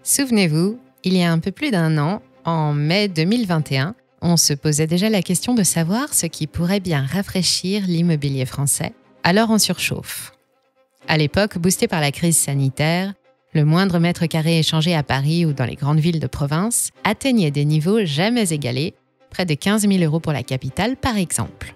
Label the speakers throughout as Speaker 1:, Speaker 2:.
Speaker 1: Souvenez-vous, il y a un peu plus d'un an, en mai 2021, on se posait déjà la question de savoir ce qui pourrait bien rafraîchir l'immobilier français, alors en surchauffe. À l'époque, boosté par la crise sanitaire, le moindre mètre carré échangé à Paris ou dans les grandes villes de province atteignait des niveaux jamais égalés, près de 15 000 € pour la capitale par exemple.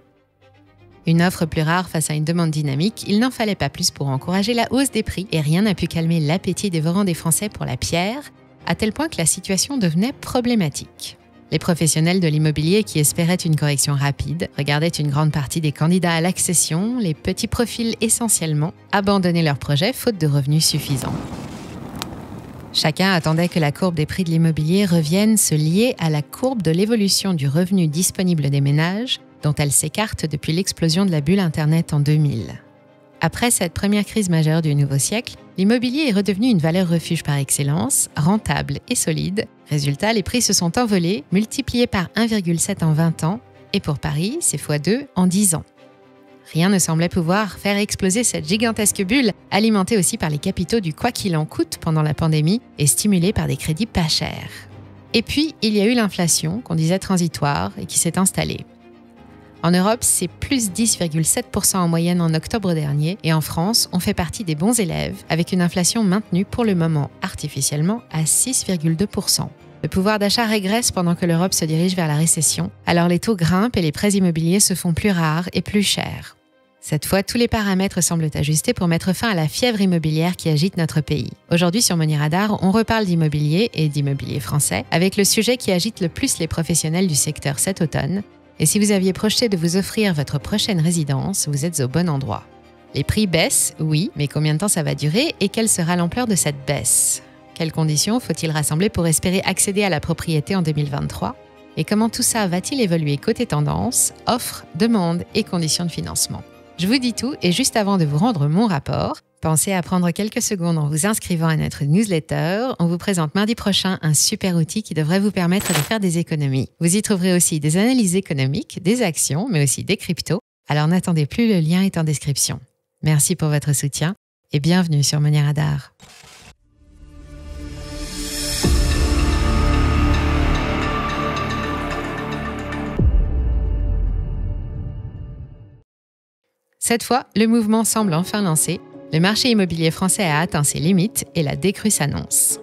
Speaker 1: Une offre plus rare face à une demande dynamique, il n'en fallait pas plus pour encourager la hausse des prix et rien n'a pu calmer l'appétit dévorant des Français pour la pierre, à tel point que la situation devenait problématique. Les professionnels de l'immobilier qui espéraient une correction rapide regardaient une grande partie des candidats à l'accession, les petits profils essentiellement, abandonner leurs projets faute de revenus suffisants. Chacun attendait que la courbe des prix de l'immobilier revienne se lier à la courbe de l'évolution du revenu disponible des ménages, dont elle s'écarte depuis l'explosion de la bulle Internet en 2000. Après cette première crise majeure du nouveau siècle, l'immobilier est redevenu une valeur refuge par excellence, rentable et solide. Résultat, les prix se sont envolés, multipliés par 1,7 en 20 ans, et pour Paris, c'est x2 en 10 ans. Rien ne semblait pouvoir faire exploser cette gigantesque bulle, alimentée aussi par les capitaux du quoi qu'il en coûte pendant la pandémie et stimulée par des crédits pas chers. Et puis, il y a eu l'inflation, qu'on disait transitoire, et qui s'est installée. En Europe, c'est plus 10,7% en moyenne en octobre dernier, et en France, on fait partie des bons élèves, avec une inflation maintenue pour le moment artificiellement à 6,2%. Le pouvoir d'achat régresse pendant que l'Europe se dirige vers la récession, alors les taux grimpent et les prêts immobiliers se font plus rares et plus chers. Cette fois, tous les paramètres semblent ajustés pour mettre fin à la fièvre immobilière qui agite notre pays. Aujourd'hui, sur Money Radar, on reparle d'immobilier et d'immobilier français, avec le sujet qui agite le plus les professionnels du secteur cet automne. Et si vous aviez projeté de vous offrir votre prochaine résidence, vous êtes au bon endroit. Les prix baissent, oui, mais combien de temps ça va durer et quelle sera l'ampleur de cette baisse ? Quelles conditions faut-il rassembler pour espérer accéder à la propriété en 2023 ? Et comment tout ça va-t-il évoluer côté tendance, offre, demande et conditions de financement ? Je vous dis tout et juste avant de vous rendre mon rapport, pensez à prendre quelques secondes en vous inscrivant à notre newsletter. On vous présente mardi prochain un super outil qui devrait vous permettre de faire des économies. Vous y trouverez aussi des analyses économiques, des actions, mais aussi des cryptos. Alors n'attendez plus, le lien est en description. Merci pour votre soutien et bienvenue sur Money Radar. Cette fois, le mouvement semble enfin lancé. Le marché immobilier français a atteint ses limites et la décrue s'annonce.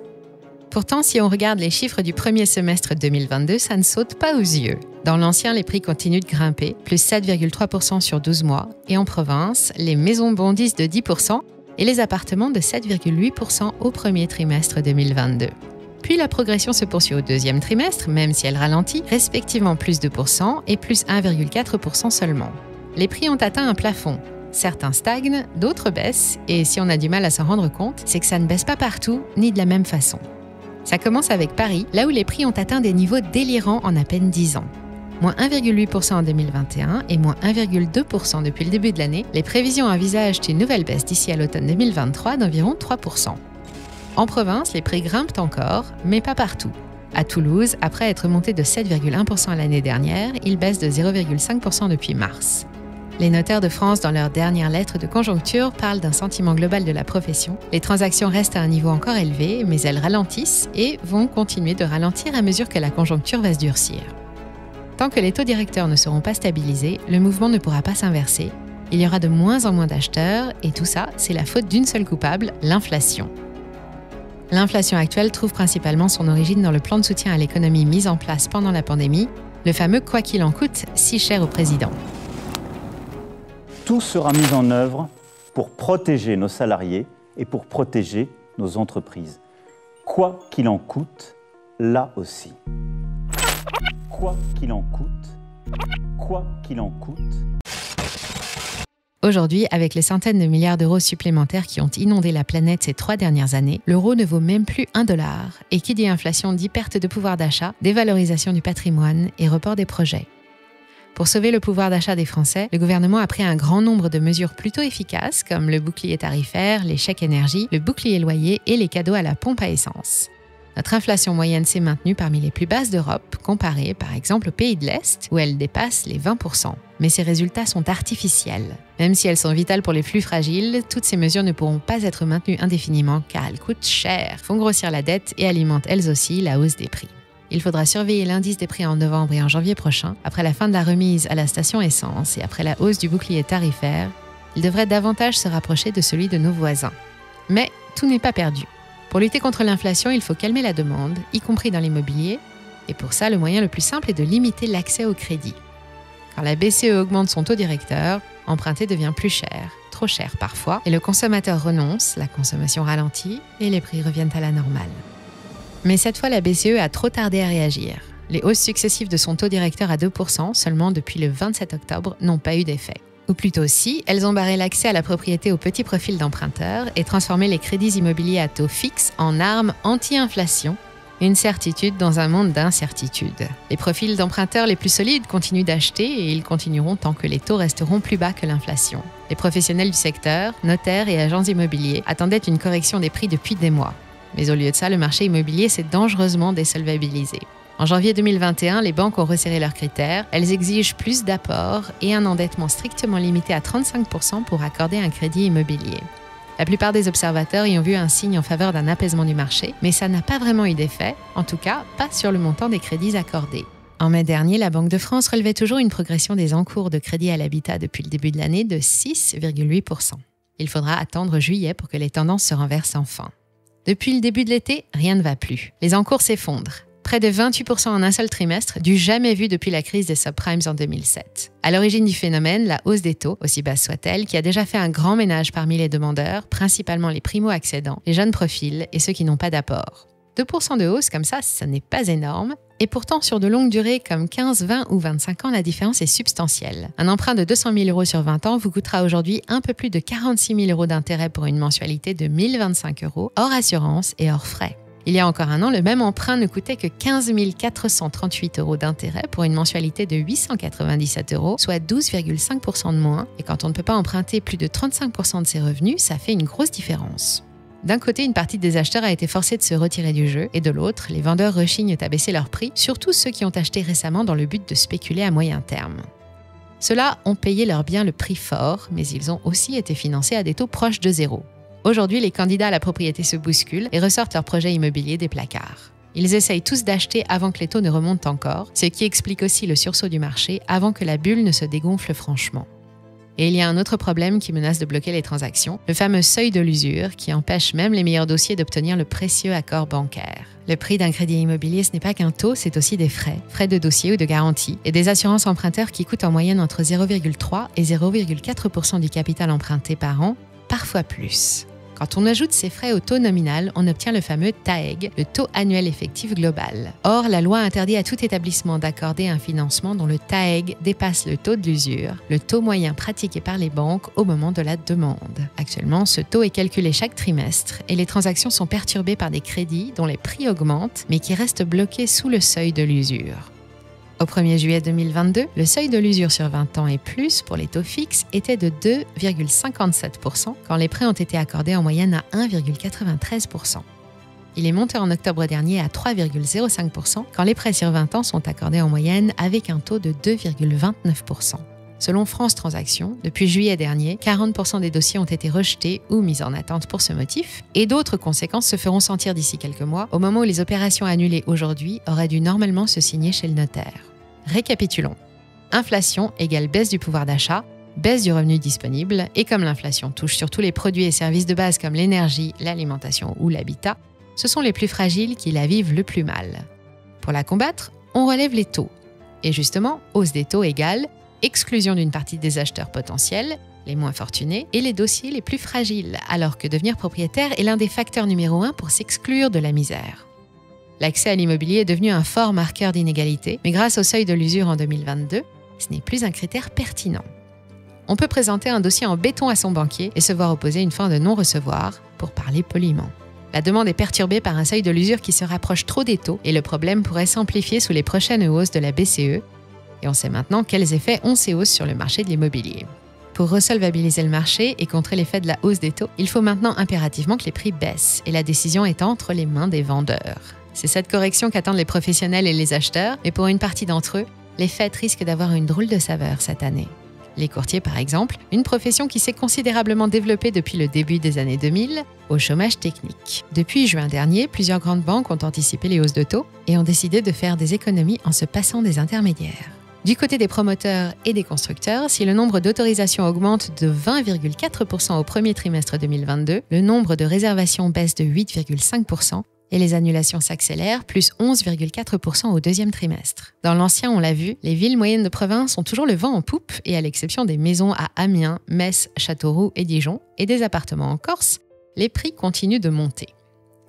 Speaker 1: Pourtant, si on regarde les chiffres du premier semestre 2022, ça ne saute pas aux yeux. Dans l'ancien, les prix continuent de grimper, plus 7,3% sur 12 mois. Et en province, les maisons bondissent de 10% et les appartements de 7,8% au premier trimestre 2022. Puis la progression se poursuit au deuxième trimestre, même si elle ralentit, respectivement plus 2% et plus 1,4% seulement. Les prix ont atteint un plafond. Certains stagnent, d'autres baissent, et si on a du mal à s'en rendre compte, c'est que ça ne baisse pas partout, ni de la même façon. Ça commence avec Paris, là où les prix ont atteint des niveaux délirants en à peine 10 ans. Moins 1,8% en 2021 et moins 1,2% depuis le début de l'année, les prévisions envisagent une nouvelle baisse d'ici à l'automne 2023 d'environ 3%. En province, les prix grimpent encore, mais pas partout. À Toulouse, après être monté de 7,1% l'année dernière, ils baissent de 0,5% depuis mars. Les notaires de France, dans leur dernière lettre de conjoncture, parlent d'un sentiment global de la profession. Les transactions restent à un niveau encore élevé, mais elles ralentissent et vont continuer de ralentir à mesure que la conjoncture va se durcir. Tant que les taux directeurs ne seront pas stabilisés, le mouvement ne pourra pas s'inverser. Il y aura de moins en moins d'acheteurs et tout ça, c'est la faute d'une seule coupable, l'inflation. L'inflation actuelle trouve principalement son origine dans le plan de soutien à l'économie mis en place pendant la pandémie, le fameux « quoi qu'il en coûte » si cher au président.
Speaker 2: Tout sera mis en œuvre pour protéger nos salariés et pour protéger nos entreprises. Quoi qu'il en coûte, là aussi. Quoi qu'il en coûte, quoi qu'il en coûte.
Speaker 1: Aujourd'hui, avec les centaines de milliards d'euros supplémentaires qui ont inondé la planète ces 3 dernières années, l'euro ne vaut même plus $1. Et qui dit inflation dit perte de pouvoir d'achat, dévalorisation du patrimoine et report des projets. Pour sauver le pouvoir d'achat des Français, le gouvernement a pris un grand nombre de mesures plutôt efficaces comme le bouclier tarifaire, les chèques énergie, le bouclier loyer et les cadeaux à la pompe à essence. Notre inflation moyenne s'est maintenue parmi les plus basses d'Europe, comparée par exemple aux pays de l'Est, où elle dépasse les 20%. Mais ces résultats sont artificiels. Même si elles sont vitales pour les plus fragiles, toutes ces mesures ne pourront pas être maintenues indéfiniment car elles coûtent cher, font grossir la dette et alimentent elles aussi la hausse des prix. Il faudra surveiller l'indice des prix en novembre et en janvier prochain. Après la fin de la remise à la station essence et après la hausse du bouclier tarifaire, il devrait davantage se rapprocher de celui de nos voisins. Mais tout n'est pas perdu. Pour lutter contre l'inflation, il faut calmer la demande, y compris dans l'immobilier, et pour ça, le moyen le plus simple est de limiter l'accès au crédit. Quand la BCE augmente son taux directeur, emprunter devient plus cher, trop cher parfois, et le consommateur renonce, la consommation ralentit et les prix reviennent à la normale. Mais cette fois, la BCE a trop tardé à réagir. Les hausses successives de son taux directeur à 2% seulement depuis le 27 octobre n'ont pas eu d'effet. Ou plutôt si, elles ont barré l'accès à la propriété au petit profil d'emprunteurs et transformé les crédits immobiliers à taux fixe en arme anti-inflation, une certitude dans un monde d'incertitude. Les profils d'emprunteurs les plus solides continuent d'acheter et ils continueront tant que les taux resteront plus bas que l'inflation. Les professionnels du secteur, notaires et agents immobiliers, attendaient une correction des prix depuis des mois. Mais au lieu de ça, le marché immobilier s'est dangereusement désolvabilisé. En janvier 2021, les banques ont resserré leurs critères. Elles exigent plus d'apports et un endettement strictement limité à 35% pour accorder un crédit immobilier. La plupart des observateurs y ont vu un signe en faveur d'un apaisement du marché, mais ça n'a pas vraiment eu d'effet, en tout cas pas sur le montant des crédits accordés. En mai dernier, la Banque de France relevait toujours une progression des encours de crédit à l'habitat depuis le début de l'année de 6,8%. Il faudra attendre juillet pour que les tendances se renversent enfin. Depuis le début de l'été, rien ne va plus. Les encours s'effondrent. Près de 28% en un seul trimestre, du jamais vu depuis la crise des subprimes en 2007. À l'origine du phénomène, la hausse des taux, aussi basse soit-elle, qui a déjà fait un grand ménage parmi les demandeurs, principalement les primo-accédants, les jeunes profils et ceux qui n'ont pas d'apport. 2% de hausse comme ça n'est pas énorme. Et pourtant, sur de longues durées comme 15, 20 ou 25 ans, la différence est substantielle. Un emprunt de 200 000 € sur 20 ans vous coûtera aujourd'hui un peu plus de 46 000 € d'intérêt pour une mensualité de 1 025 €, hors assurance et hors frais. Il y a encore un an, le même emprunt ne coûtait que 15 438 € d'intérêt pour une mensualité de 897 €, soit 12,5% de moins. Et quand on ne peut pas emprunter plus de 35% de ses revenus, ça fait une grosse différence. D'un côté, une partie des acheteurs a été forcée de se retirer du jeu, et de l'autre, les vendeurs rechignent à baisser leurs prix, surtout ceux qui ont acheté récemment dans le but de spéculer à moyen terme. Ceux-là ont payé leurs biens le prix fort, mais ils ont aussi été financés à des taux proches de zéro. Aujourd'hui, les candidats à la propriété se bousculent et ressortent leurs projets immobiliers des placards. Ils essayent tous d'acheter avant que les taux ne remontent encore, ce qui explique aussi le sursaut du marché avant que la bulle ne se dégonfle franchement. Et il y a un autre problème qui menace de bloquer les transactions, le fameux seuil de l'usure qui empêche même les meilleurs dossiers d'obtenir le précieux accord bancaire. Le prix d'un crédit immobilier, ce n'est pas qu'un taux, c'est aussi des frais de dossier ou de garantie, et des assurances emprunteurs qui coûtent en moyenne entre 0,3 et 0,4% du capital emprunté par an, parfois plus. Quand on ajoute ces frais au taux nominal, on obtient le fameux TAEG, le taux annuel effectif global. Or, la loi interdit à tout établissement d'accorder un financement dont le TAEG dépasse le taux de l'usure, le taux moyen pratiqué par les banques au moment de la demande. Actuellement, ce taux est calculé chaque trimestre et les transactions sont perturbées par des crédits dont les prix augmentent mais qui restent bloqués sous le seuil de l'usure. Au 1er juillet 2022, le seuil de l'usure sur 20 ans et plus pour les taux fixes était de 2,57% quand les prêts ont été accordés en moyenne à 1,93%. Il est monté en octobre dernier à 3,05% quand les prêts sur 20 ans sont accordés en moyenne avec un taux de 2,29%. Selon France Transactions, depuis juillet dernier, 40% des dossiers ont été rejetés ou mis en attente pour ce motif, et d'autres conséquences se feront sentir d'ici quelques mois, au moment où les opérations annulées aujourd'hui auraient dû normalement se signer chez le notaire. Récapitulons. Inflation égale baisse du pouvoir d'achat, baisse du revenu disponible, et comme l'inflation touche surtout les produits et services de base comme l'énergie, l'alimentation ou l'habitat, ce sont les plus fragiles qui la vivent le plus mal. Pour la combattre, on relève les taux. Et justement, hausse des taux égale exclusion d'une partie des acheteurs potentiels, les moins fortunés, et les dossiers les plus fragiles, alors que devenir propriétaire est l'un des facteurs numéro 1 pour s'exclure de la misère. L'accès à l'immobilier est devenu un fort marqueur d'inégalité, mais grâce au seuil de l'usure en 2022, ce n'est plus un critère pertinent. On peut présenter un dossier en béton à son banquier et se voir opposer une fin de non-recevoir, pour parler poliment. La demande est perturbée par un seuil de l'usure qui se rapproche trop des taux, et le problème pourrait s'amplifier sous les prochaines hausses de la BCE, et on sait maintenant quels effets ont ces hausses sur le marché de l'immobilier. Pour resolvabiliser le marché et contrer l'effet de la hausse des taux, il faut maintenant impérativement que les prix baissent et la décision est entre les mains des vendeurs. C'est cette correction qu'attendent les professionnels et les acheteurs, mais pour une partie d'entre eux, les fêtes risquent d'avoir une drôle de saveur cette année. Les courtiers, par exemple, une profession qui s'est considérablement développée depuis le début des années 2000, au chômage technique. Depuis juin dernier, plusieurs grandes banques ont anticipé les hausses de taux et ont décidé de faire des économies en se passant des intermédiaires. Du côté des promoteurs et des constructeurs, si le nombre d'autorisations augmente de 20,4% au premier trimestre 2022, le nombre de réservations baisse de 8,5% et les annulations s'accélèrent, plus 11,4% au deuxième trimestre. Dans l'ancien, on l'a vu, les villes moyennes de province ont toujours le vent en poupe et à l'exception des maisons à Amiens, Metz, Châteauroux et Dijon et des appartements en Corse, les prix continuent de monter.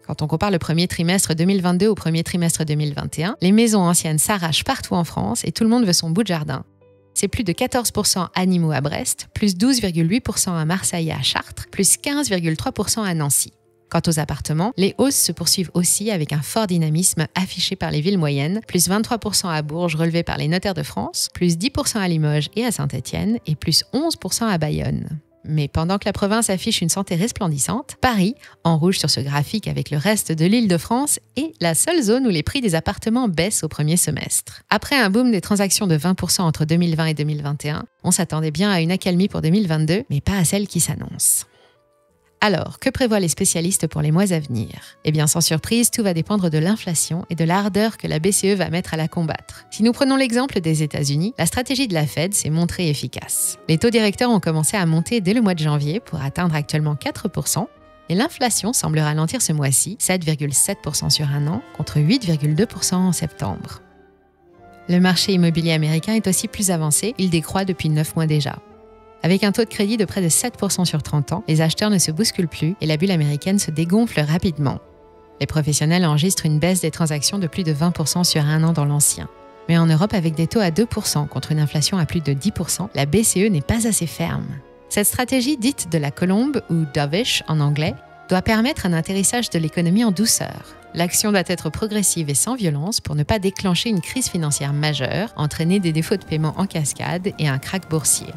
Speaker 1: Quand on compare le premier trimestre 2022 au premier trimestre 2021, les maisons anciennes s'arrachent partout en France et tout le monde veut son bout de jardin. C'est plus de 14% à Nîmes ou à Brest, plus 12,8% à Marseille et à Chartres, plus 15,3% à Nancy. Quant aux appartements, les hausses se poursuivent aussi avec un fort dynamisme affiché par les villes moyennes, plus 23% à Bourges relevé par les notaires de France, plus 10% à Limoges et à Saint-Étienne et plus 11% à Bayonne. Mais pendant que la province affiche une santé resplendissante, Paris, en rouge sur ce graphique avec le reste de l'Île-de-France, est la seule zone où les prix des appartements baissent au premier semestre. Après un boom des transactions de 20% entre 2020 et 2021, on s'attendait bien à une accalmie pour 2022, mais pas à celle qui s'annonce. Alors, que prévoient les spécialistes pour les mois à venir ? Eh bien, sans surprise, tout va dépendre de l'inflation et de l'ardeur que la BCE va mettre à la combattre. Si nous prenons l'exemple des États-Unis, la stratégie de la Fed s'est montrée efficace. Les taux directeurs ont commencé à monter dès le mois de janvier pour atteindre actuellement 4%, et l'inflation semble ralentir ce mois-ci, 7,7% sur un an, contre 8,2% en septembre. Le marché immobilier américain est aussi plus avancé, il décroît depuis 9 mois déjà. Avec un taux de crédit de près de 7% sur 30 ans, les acheteurs ne se bousculent plus et la bulle américaine se dégonfle rapidement. Les professionnels enregistrent une baisse des transactions de plus de 20% sur un an dans l'ancien. Mais en Europe, avec des taux à 2% contre une inflation à plus de 10%, la BCE n'est pas assez ferme. Cette stratégie dite de la colombe, ou dovish en anglais, doit permettre un atterrissage de l'économie en douceur. L'action doit être progressive et sans violence pour ne pas déclencher une crise financière majeure, entraîner des défauts de paiement en cascade et un krach boursier.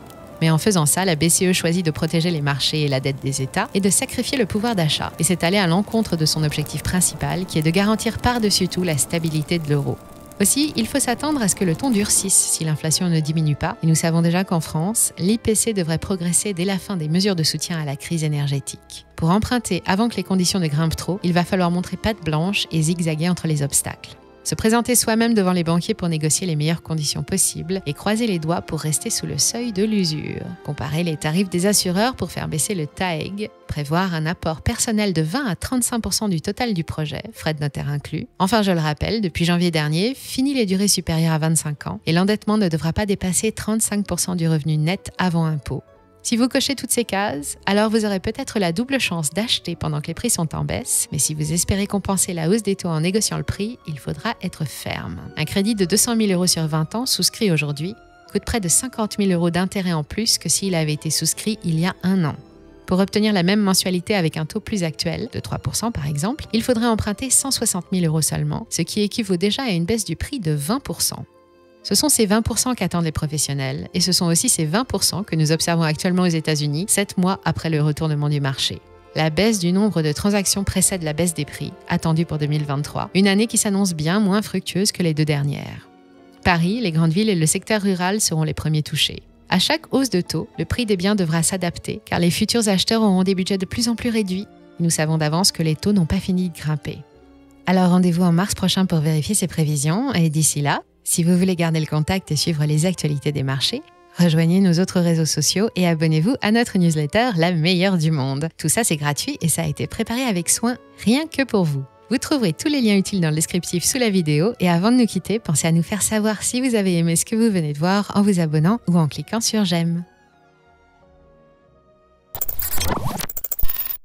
Speaker 1: Mais en faisant ça, la BCE choisit de protéger les marchés et la dette des États et de sacrifier le pouvoir d'achat. Et c'est aller à l'encontre de son objectif principal, qui est de garantir par-dessus tout la stabilité de l'euro. Aussi, il faut s'attendre à ce que le ton durcisse si l'inflation ne diminue pas. Et nous savons déjà qu'en France, l'IPC devrait progresser dès la fin des mesures de soutien à la crise énergétique. Pour emprunter avant que les conditions ne grimpent trop, il va falloir montrer patte blanche et zigzaguer entre les obstacles. Se présenter soi-même devant les banquiers pour négocier les meilleures conditions possibles et croiser les doigts pour rester sous le seuil de l'usure. Comparer les tarifs des assureurs pour faire baisser le TAEG. Prévoir un apport personnel de 20 à 35% du total du projet, frais de notaire inclus. Enfin, je le rappelle, depuis janvier dernier, fini les durées supérieures à 25 ans et l'endettement ne devra pas dépasser 35% du revenu net avant impôt. Si vous cochez toutes ces cases, alors vous aurez peut-être la double chance d'acheter pendant que les prix sont en baisse, mais si vous espérez compenser la hausse des taux en négociant le prix, il faudra être ferme. Un crédit de 200 000 € sur 20 ans souscrit aujourd'hui coûte près de 50 000 € d'intérêt en plus que s'il avait été souscrit il y a un an. Pour obtenir la même mensualité avec un taux plus actuel, de 3% par exemple, il faudrait emprunter 160 000 € seulement, ce qui équivaut déjà à une baisse du prix de 20%. Ce sont ces 20% qu'attendent les professionnels et ce sont aussi ces 20% que nous observons actuellement aux États-Unis, 7 mois après le retournement du marché. La baisse du nombre de transactions précède la baisse des prix, attendue pour 2023, une année qui s'annonce bien moins fructueuse que les 2 dernières. Paris, les grandes villes et le secteur rural seront les premiers touchés. À chaque hausse de taux, le prix des biens devra s'adapter car les futurs acheteurs auront des budgets de plus en plus réduits. Nous savons d'avance que les taux n'ont pas fini de grimper. Alors rendez-vous en mars prochain pour vérifier ces prévisions et d'ici là, si vous voulez garder le contact et suivre les actualités des marchés, rejoignez nos autres réseaux sociaux et abonnez-vous à notre newsletter La meilleure du monde. Tout ça, c'est gratuit et ça a été préparé avec soin, rien que pour vous. Vous trouverez tous les liens utiles dans le descriptif sous la vidéo et avant de nous quitter, pensez à nous faire savoir si vous avez aimé ce que vous venez de voir en vous abonnant ou en cliquant sur « J'aime ».